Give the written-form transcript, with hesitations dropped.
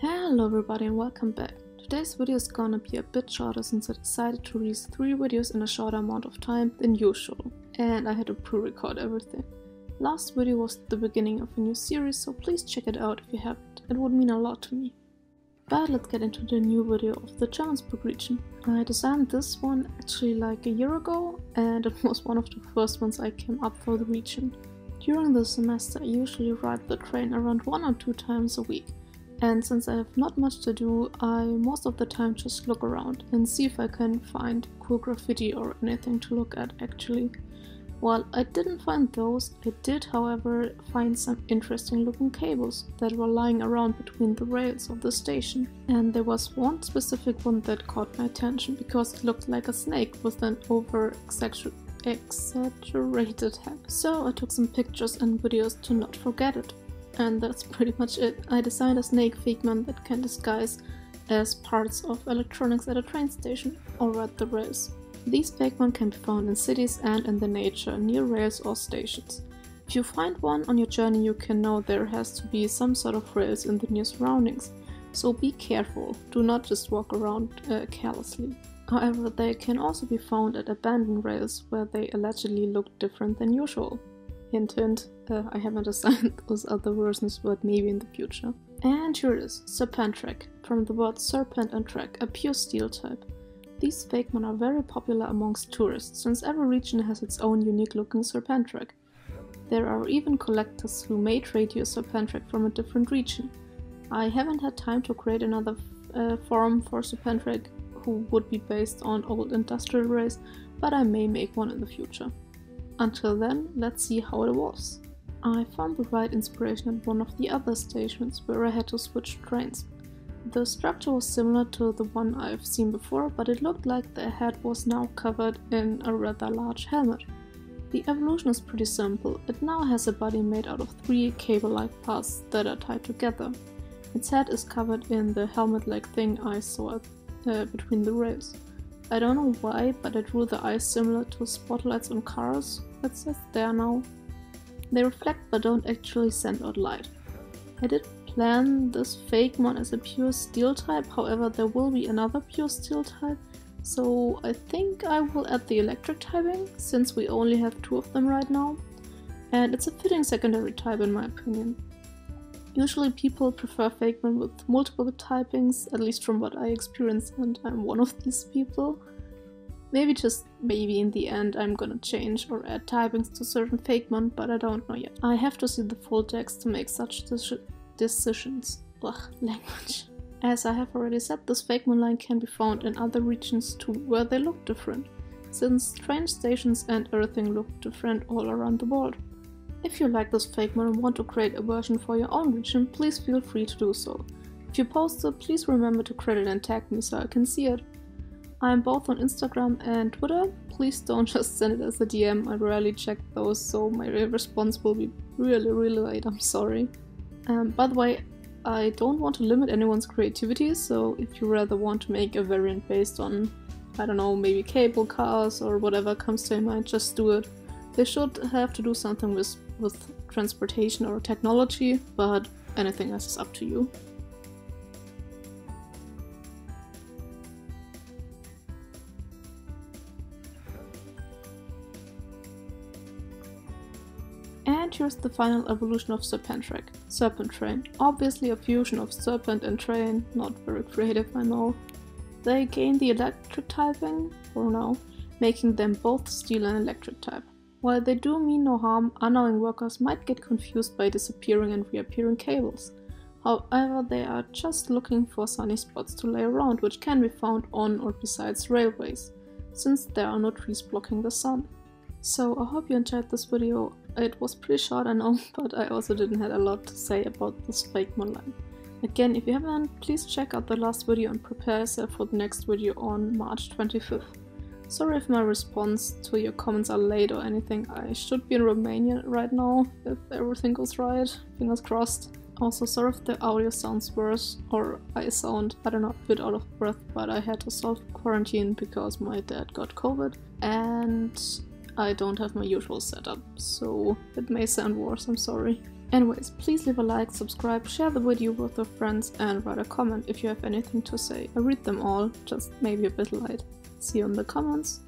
Hello everybody and welcome back. Today's video is gonna be a bit shorter since I decided to release 3 videos in a shorter amount of time than usual, and I had to pre-record everything. Last video was the beginning of a new series, so please check it out if you haven't, it would mean a lot to me. But let's get into the new video of the Jermanzburg region. I designed this one actually like a year ago, and it was one of the first ones I came up for the region. During the semester I usually ride the train around 1 or 2 times a week. And since I have not much to do, I most of the time just look around and see if I can find cool graffiti or anything to look at actually. While I didn't find those, I did however find some interesting looking cables that were lying around between the rails of the station. And there was one specific one that caught my attention because it looked like a snake with an exaggerated head. So I took some pictures and videos to not forget it. And that's pretty much it. I designed a snake Fakemon that can disguise as parts of electronics at a train station or at the rails. These Fakemon can be found in cities and in the nature near rails or stations. If you find one on your journey, you can know there has to be some sort of rails in the near surroundings, so be careful, do not just walk around carelessly. However, they can also be found at abandoned rails where they allegedly look different than usual. Hint hint, I haven't designed those other versions, but maybe in the future. And here it is, Serpentrack, from the word serpent and track, a pure steel type. These Fakemon are very popular amongst tourists, since every region has its own unique looking Serpentrack. There are even collectors who may trade you a Serpentrack from a different region. I haven't had time to create another form for Serpentrack who would be based on old industrial rails, but I may make one in the future. Until then, let's see how it was. I found the right inspiration at one of the other stations where I had to switch trains. The structure was similar to the one I've seen before, but it looked like the head was now covered in a rather large helmet. The evolution is pretty simple. It now has a body made out of 3 cable-like parts that are tied together. Its head is covered in the helmet-like thing I saw between the rails. I don't know why, but I drew the eyes similar to spotlights on cars. That says there now. They reflect but don't actually send out light. I did plan this Fakemon as a pure steel type, however there will be another pure steel type, so I think I will add the electric typing, since we only have 2 of them right now. And it's a fitting secondary type in my opinion. Usually people prefer Fakemon with multiple typings, at least from what I experienced, and I'm one of these people. Maybe in the end I'm gonna change or add typings to certain Fakemon, but I don't know yet. I have to see the full text to make such decisions. Ugh, language. As I have already said, this Fakemon line can be found in other regions too, where they look different, since train stations and everything look different all around the world. If you like this Fakemon and want to create a version for your own region, please feel free to do so. If you post it, please remember to credit and tag me so I can see it. I'm both on Instagram and Twitter. Please don't just send it as a DM, I rarely check those, so my response will be really late, I'm sorry. By the way, I don't want to limit anyone's creativity, so if you rather want to make a variant based on, I don't know, maybe cable cars or whatever comes to your mind, just do it. They should have to do something with transportation or technology, but anything else is up to you. And here's the final evolution of Serpentrack, Serpentrail. Obviously a fusion of serpent and train, not very creative I know. They gain the electric typing, for now, making them both steel and electric type. While they do mean no harm, unknowing workers might get confused by disappearing and reappearing cables. However, they are just looking for sunny spots to lay around, which can be found on or besides railways, since there are no trees blocking the sun. So I hope you enjoyed this video. It was pretty short I know, but I also didn't have a lot to say about this Fakemon line. Again, if you haven't, please check out the last video and prepare yourself for the next video on March 25th. Sorry if my response to your comments are late or anything, I should be in Romania right now, if everything goes right, fingers crossed. Also sorry if the audio sounds worse, or I sound, I don't know, a bit out of breath, but I had to self-quarantine because my dad got COVID, and I don't have my usual setup, so it may sound worse, I'm sorry. Anyways, please leave a like, subscribe, share the video with your friends and write a comment if you have anything to say. I read them all, just maybe a bit light. See you in the comments.